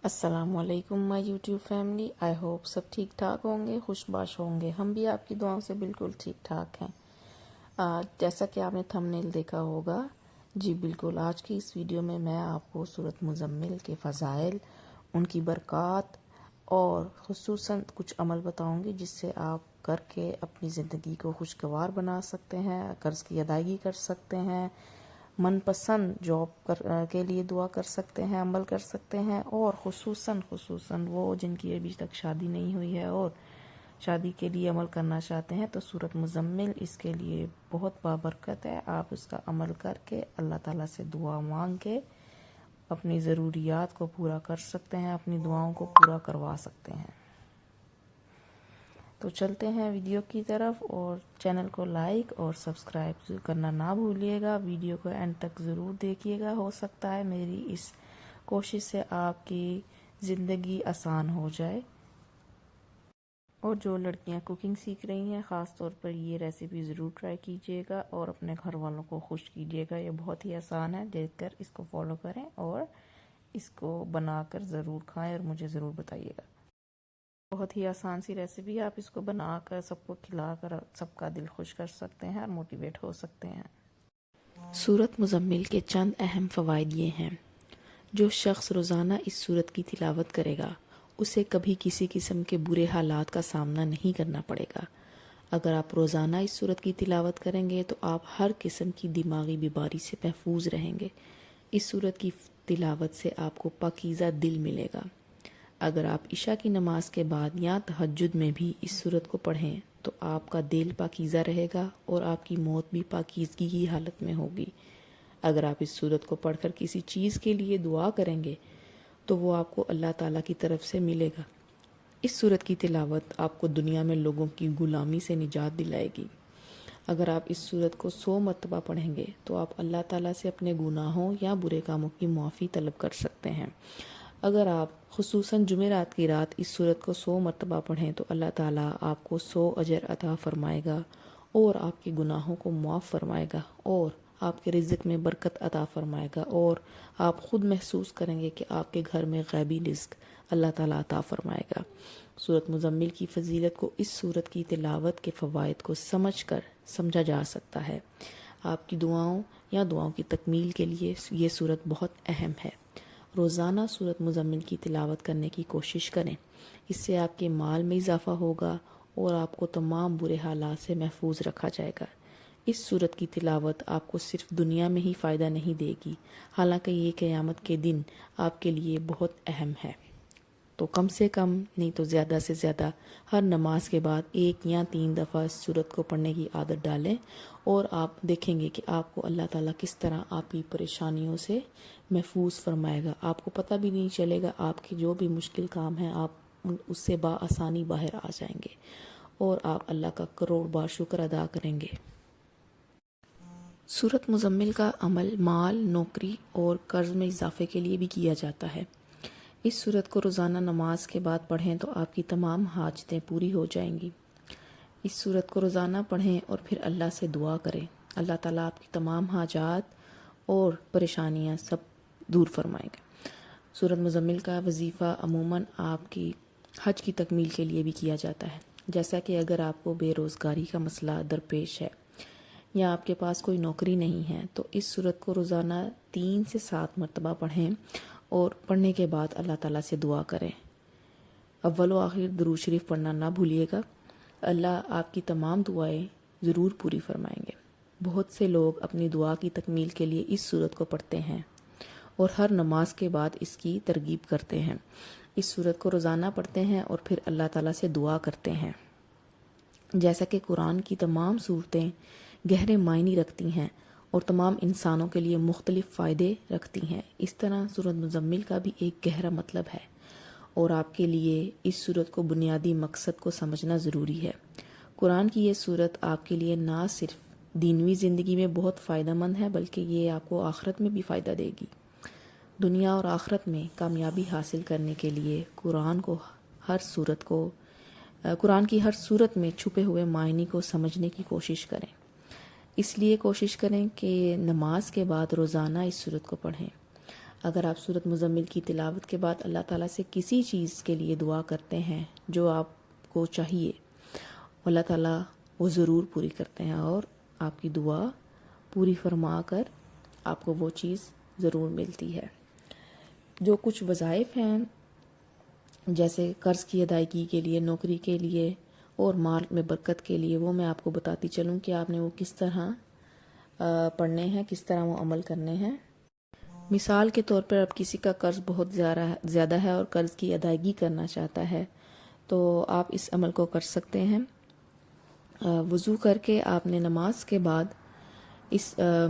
अस्सलाम वालेकुम my YouTube family. I hope सब ठीक ठाक होंगे, खुशबाश होंगे। हम भी आपकी दुआओं से बिल्कुल ठीक ठाक हैं। जैसा कि आपने थंबनेल देखा होगा, जी बिल्कुल, आज की इस वीडियो में मैं आपको सूरत मुज़म्मिल के फ़ज़ाइल, उनकी बरक़ात और ख़ुसूसन कुछ अमल बताऊंगी जिससे आप करके अपनी ज़िंदगी को खुशगवार बना सकते हैं, कर्ज़ की अदायगी कर सकते हैं, मनपसंद जॉब के लिए दुआ कर सकते हैं, अमल कर सकते हैं। और ख़ुसूसन वो जिनकी अभी तक शादी नहीं हुई है और शादी के लिए अमल करना चाहते हैं, तो सूरत मुज़म्मिल इसके लिए बहुत बाबरकत है। आप इसका अमल करके अल्लाह ताला से दुआ मांग के अपनी ज़रूरियात को पूरा कर सकते हैं, अपनी दुआओं को पूरा करवा सकते हैं। तो चलते हैं वीडियो की तरफ, और चैनल को लाइक और सब्सक्राइब करना ना भूलिएगा। वीडियो को एंड तक ज़रूर देखिएगा। हो सकता है मेरी इस कोशिश से आपकी ज़िंदगी आसान हो जाए। और जो लड़कियां कुकिंग सीख रही हैं, ख़ास तौर पर ये रेसिपी ज़रूर ट्राई कीजिएगा और अपने घर वालों को खुश कीजिएगा। ये बहुत ही आसान है, देखकर इसको फॉलो करें और इसको बनाकर ज़रूर खाएं और मुझे ज़रूर बताइएगा। बहुत ही आसान सी रेसिपी है, आप इसको बनाकर सबको खिलाकर सबका दिल खुश कर सकते हैं और मोटिवेट हो सकते हैं। सूरत मुज़म्मिल के चंद अहम फ़वाइद ये हैं। जो शख्स रोज़ाना इस सूरत की तिलावत करेगा उसे कभी किसी किस्म के बुरे हालात का सामना नहीं करना पड़ेगा। अगर आप रोज़ाना इस सूरत की तिलावत करेंगे तो आप हर किस्म की दिमागी बीमारी से महफूज रहेंगे। इस सूरत की तिलावत से आपको पाकीज़ा दिल मिलेगा। अगर आप इशा की नमाज के बाद या तहज्जुद में भी इस सूरत को पढ़ें तो आपका दिल पाकीज़ा रहेगा और आपकी मौत भी पाकीज़गी की हालत में होगी। अगर आप इस सूरत को पढ़कर किसी चीज़ के लिए दुआ करेंगे तो वो आपको अल्लाह ताला की तरफ से मिलेगा। इस सूरत की तिलावत आपको दुनिया में लोगों की गुलामी से निजात दिलाएगी। अगर आप इस सूरत को 100 मरतबा पढ़ेंगे तो आप अल्लाह ताला से अपने गुनाहों या बुरे कामों की मुआफ़ी तलब कर सकते हैं। अगर आप खुसूसन जुमेरात की रात इस सूरत को 100 मरतबा पढ़ें तो अल्लाह ताला आपको 100 अजर अता फरमाएगा और आपके गुनाहों को मुआफ़ फरमाएगा और आपके रिज़्क़ में बरकत अता फरमाएगा, और आप ख़ुद महसूस करेंगे कि आपके घर में गैबी रिज़्क़ अल्लाह ताला अता फरमाएगा। सूरत मुज़म्मिल की फ़जीलत को इस सूरत की तिलावत के फ़वाइद को समझकर समझा जा सकता है। आपकी दुआओं या दुआओं की तकमील के लिए ये सूरत बहुत अहम है। रोज़ाना सूरत मुज़म्मिल की तिलावत करने की कोशिश करें। इससे आपके माल में इजाफ़ा होगा और आपको तमाम बुरे हालात से महफूज रखा जाएगा। इस सूरत की तिलावत आपको सिर्फ दुनिया में ही फ़ायदा नहीं देगी, हालांकि ये क़यामत के दिन आपके लिए बहुत अहम है। तो कम से कम नहीं तो ज़्यादा से ज़्यादा हर नमाज के बाद 1 या 3 दफ़ा इस सूरत को पढ़ने की आदत डालें, और आप देखेंगे कि आपको अल्लाह ताला किस तरह आपकी परेशानियों से महफूज फरमाएगा। आपको पता भी नहीं चलेगा, आपके जो भी मुश्किल काम हैं आप उससे बआसानी बाहर आ जाएंगे और आप अल्लाह का करोड़ बार शुक्र अदा करेंगे। सूरत मुज़म्मिल का अमल माल, नौकरी और कर्ज़ में इजाफ़े के लिए भी किया जाता है। इस सूरत को रोज़ाना नमाज के बाद पढ़ें तो आपकी तमाम हाजतें पूरी हो जाएंगी। इस सूरत को रोज़ाना पढ़ें और फिर अल्लाह से दुआ करें। अल्लाह ताला आपकी तमाम हाजात और परेशानियां सब दूर फरमाएगा। सूरत मुज़म्मिल का वजीफ़ा अमूमन आपकी हज की तकमील के लिए भी किया जाता है। जैसा कि अगर आपको बेरोज़गारी का मसला दरपेश है या आपके पास कोई नौकरी नहीं है तो इस सूरत को रोज़ाना 3 से 7 मरतबा पढ़ें और पढ़ने के बाद अल्लाह ताला से दुआ करें। अव्वल व आखिर दुरूद शरीफ पढ़ना ना भूलिएगा। अल्लाह आपकी तमाम दुआएं ज़रूर पूरी फरमाएंगे। बहुत से लोग अपनी दुआ की तकमील के लिए इस सूरत को पढ़ते हैं और हर नमाज के बाद इसकी तरगीब करते हैं। इस सूरत को रोज़ाना पढ़ते हैं और फिर अल्लाह ताला से दुआ करते हैं। जैसा कि कुरान की तमाम सूरतें गहरे मायने रखती हैं और तमाम इंसानों के लिए मुख्तलिफ फ़ायदे रखती हैं, इस तरह सूरत मुज़म्मिल का भी एक गहरा मतलब है, और आपके लिए इस सूरत को बुनियादी मकसद को समझना ज़रूरी है। कुरान की ये सूरत आपके लिए ना सिर्फ दीनवी ज़िंदगी में बहुत फ़ायदेमंद है बल्कि ये आपको आखिरत में भी फ़ायदा देगी। दुनिया और आखिरत में कामयाबी हासिल करने के लिए कुरान की हर सूरत में छुपे हुए मायने को समझने की कोशिश करें। इसलिए कोशिश करें कि नमाज के बाद रोज़ाना इस सूरत को पढ़ें। اگر آپ سورۃ مزمل کی تلاوت کے بعد اللہ تعالیٰ سے کسی چیز کے لیے دعا کرتے ہیں جو آپ کو چاہیے، اللہ تعالیٰ وہ ضرور پوری کرتے ہیں اور آپ کی دعا پوری فرما کر آپ کو وہ چیز ضرور ملتی ہے۔ جو کچھ وظائف ہیں جیسے قرض کی ادائیگی کے لیے، نوکری کے لیے اور مال میں برکت کے لیے، وہ میں آپ کو بتاتی چلوں کہ آپ نے وہ کس طرح پڑھنے ہیں، کس طرح وہ عمل کرنے ہیں۔ مثال کے طور پر اب کسی کا قرض بہت زیادہ ہے اور قرض کی ادائیگی کرنا چاہتا ہے تو آپ اس عمل کو کر سکتے ہیں۔ وضو کر کے آپ نے نماز کے بعد اس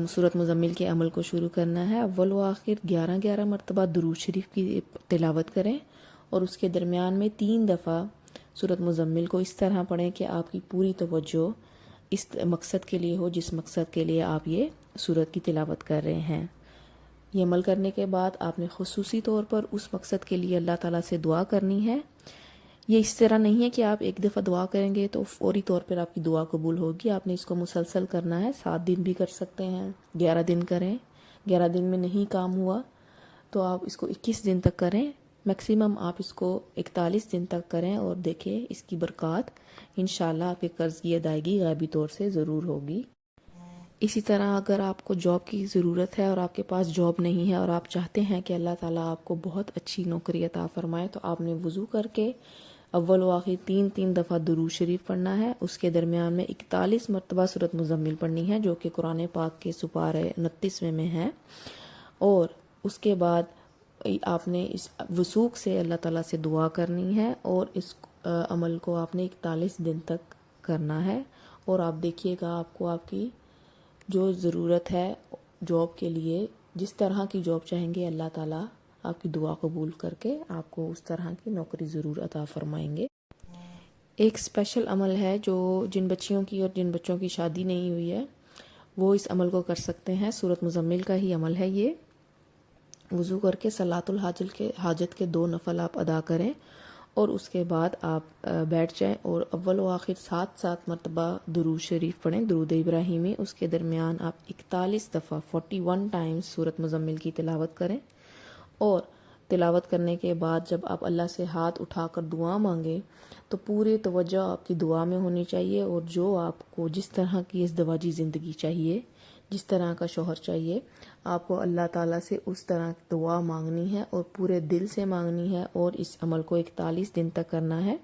سورۃ مزمل کے عمل کو شروع کرنا ہے۔ اول و آخر 11 مرتبہ درود شریف کی تلاوت کریں اور اس کے درمیان میں 3 دفعہ سورۃ مزمل کو اس طرح پڑھیں کہ آپ کی پوری توجہ اس مقصد کے لیے ہو جس مقصد کے لیے آپ یہ سورۃ کی تلاوت کر رہے ہیں۔ یہ عمل کرنے کے بعد آپ نے خصوصی طور پر اس مقصد کے لیے اللہ تعالیٰ سے دعا کرنی ہے۔ یہ اس طرح نہیں ہے کہ آپ ایک دفعہ دعا کریں گے تو فوری طور پر آپ کی دعا قبول ہوگی، آپ نے اس کو مسلسل کرنا ہے۔ 7 دن بھی کر سکتے ہیں، 11 دن کریں، 11 دن میں نہیں کام ہوا تو آپ اس کو 21 دن تک کریں، میکسیمم آپ اس کو 41 دن تک کریں اور دیکھیں اس کی برکات انشاءاللہ آپ کے قرض کی ادائیگی غیبی طور سے ضرور ہوگی۔ اسی طرح اگر آپ کو جاب کی ضرورت ہے اور آپ کے پاس جاب نہیں ہے اور آپ چاہتے ہیں کہ اللہ تعالیٰ آپ کو بہت اچھی نوکری عطا فرمائے تو آپ نے وضو کر کے اول و آخر 3 دفعہ درود شریف پڑھنا ہے۔ اس کے درمیان میں 41 مرتبہ سورۃ مزمل پڑھنی ہے جو کہ قرآن پاک کے سپارہ 29 میں ہے، اور اس کے بعد آپ نے اس وثوق سے اللہ تعالیٰ سے دعا کرنی ہے اور اس عمل کو آپ نے 41 دن تک کرنا ہے، اور آپ دیکھیے گا آپ کو آپ کی جو ضرورت ہے جاب کے لیے، جس طرح کی جاب چاہیں گے اللہ تعالیٰ آپ کی دعا قبول کر کے آپ کو اس طرح کی نوکری ضرور عطا فرمائیں گے۔ ایک اسپیشل عمل ہے جو جن بچیوں کی اور جن بچوں کی شادی نہیں ہوئی ہے وہ اس عمل کو کر سکتے ہیں۔ سورۃ مزمل کا ہی عمل ہے یہ۔ وضو کر کے صلاۃ الحاجت کے 2 نفل آپ ادا کریں اور اس کے بعد آپ بیٹھ جائیں اور اول و آخر 7 مرتبہ درود شریف پڑھیں، درود ابراہیمی۔ اس کے درمیان آپ 41 دفعہ 41 ٹائمز سورۃ مزمل کی تلاوت کریں، اور تلاوت کرنے کے بعد جب آپ اللہ سے ہاتھ اٹھا کر دعا مانگیں تو پوری توجہ آپ کی دعا میں ہونی چاہیے، اور جو آپ کو جس طرح کی ازدواجی زندگی چاہیے، جس طرح کا شوہر چاہیے، آپ کو اللہ تعالیٰ سے اس طرح دعا مانگنی ہے اور پورے دل سے مانگنی ہے، اور اس عمل کو 41 دن تک کرنا ہے۔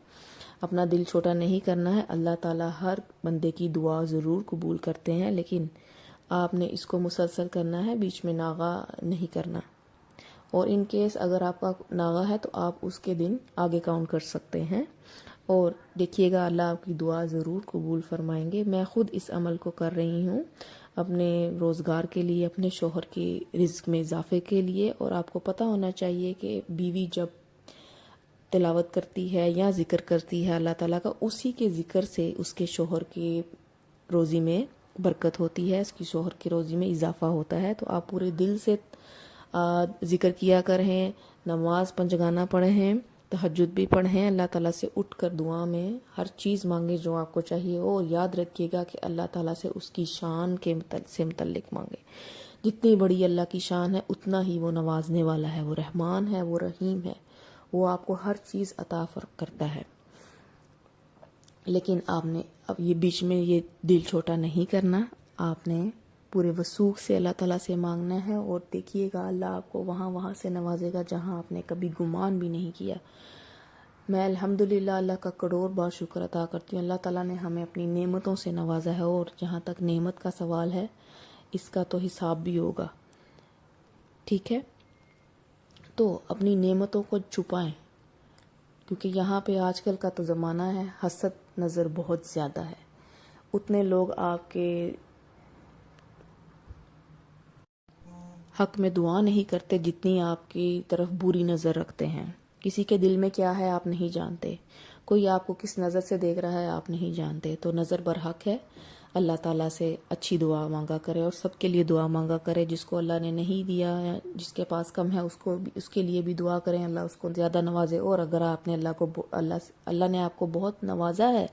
اپنا دل چھوٹا نہیں کرنا ہے، اللہ تعالیٰ ہر بندے کی دعا ضرور قبول کرتے ہیں، لیکن آپ نے اس کو مسلسل کرنا ہے، بیچ میں ناغہ نہیں کرنا، اور ان کیس اگر آپ کا ناغہ ہے تو آپ اس کے دن آگے کاؤنٹ کر سکتے ہیں، اور دیکھیے گا اللہ آپ کی دعا ضرور قبول فرمائیں گے۔ میں خود اس عمل کو کر رہی ہوں اپنے روزگار کے لیے، اپنے شوہر کے رزق میں اضافے کے لیے، اور آپ کو پتہ ہونا چاہیے کہ بیوی جب تلاوت کرتی ہے یا ذکر کرتی ہے اللہ تعالیٰ کا، اسی کے ذکر سے اس کے شوہر کی روزی میں برکت ہوتی ہے، اس کی شوہر کی روزی میں اضافہ ہوتا ہے۔ تو آپ پورے دل سے ذکر کیا کریں، نماز پنجگانہ پڑھیں، تہجد بھی پڑھیں، اللہ تعالیٰ سے اٹھ کر دعا میں ہر چیز مانگے جو آپ کو چاہیے، اور یاد رکھیے گا کہ اللہ تعالیٰ سے اس کی شان سے متعلق مانگے۔ جتنی بڑی اللہ کی شان ہے اتنا ہی وہ نوازنے والا ہے، وہ رحمان ہے، وہ رحیم ہے، وہ آپ کو ہر چیز عطا کرتا ہے۔ لیکن آپ نے اب یہ بیچ میں یہ دل چھوٹا نہیں کرنا، آپ نے پورے وثوق سے اللہ تعالیٰ سے مانگنا ہے، اور دیکھیے گا اللہ آپ کو وہاں سے نوازے گا جہاں آپ نے کبھی گمان بھی نہیں کیا۔ میں الحمدللہ اللہ کا کروڑ بار شکر ادا کرتی ہوں، اللہ تعالیٰ نے ہمیں اپنی نعمتوں سے نوازا ہے، اور جہاں تک نعمت کا سوال ہے اس کا تو حساب بھی ہوگا، ٹھیک ہے؟ تو اپنی نعمتوں کو چھپائیں، کیونکہ یہاں پہ آج کل کا تو زمانہ ہے، حسد نظر بہت زیادہ ہے، اتنے لوگ آپ کے حق میں دعا نہیں کرتے جتنی آپ کی طرف بری نظر رکھتے ہیں۔ کسی کے دل میں کیا ہے آپ نہیں جانتے، کوئی آپ کو کس نظر سے دیکھ رہا ہے آپ نہیں جانتے، تو نظر برحق ہے۔ اللہ تعالیٰ سے اچھی دعا مانگا کرے، اور سب کے لیے دعا مانگا کرے، جس کو اللہ نے نہیں دیا ہے، جس کے پاس کم ہے اس کے لیے بھی دعا کریں، اللہ اس کو زیادہ نوازے، اور اگر آپ نے اللہ نے آپ کو بہت نوازا ہے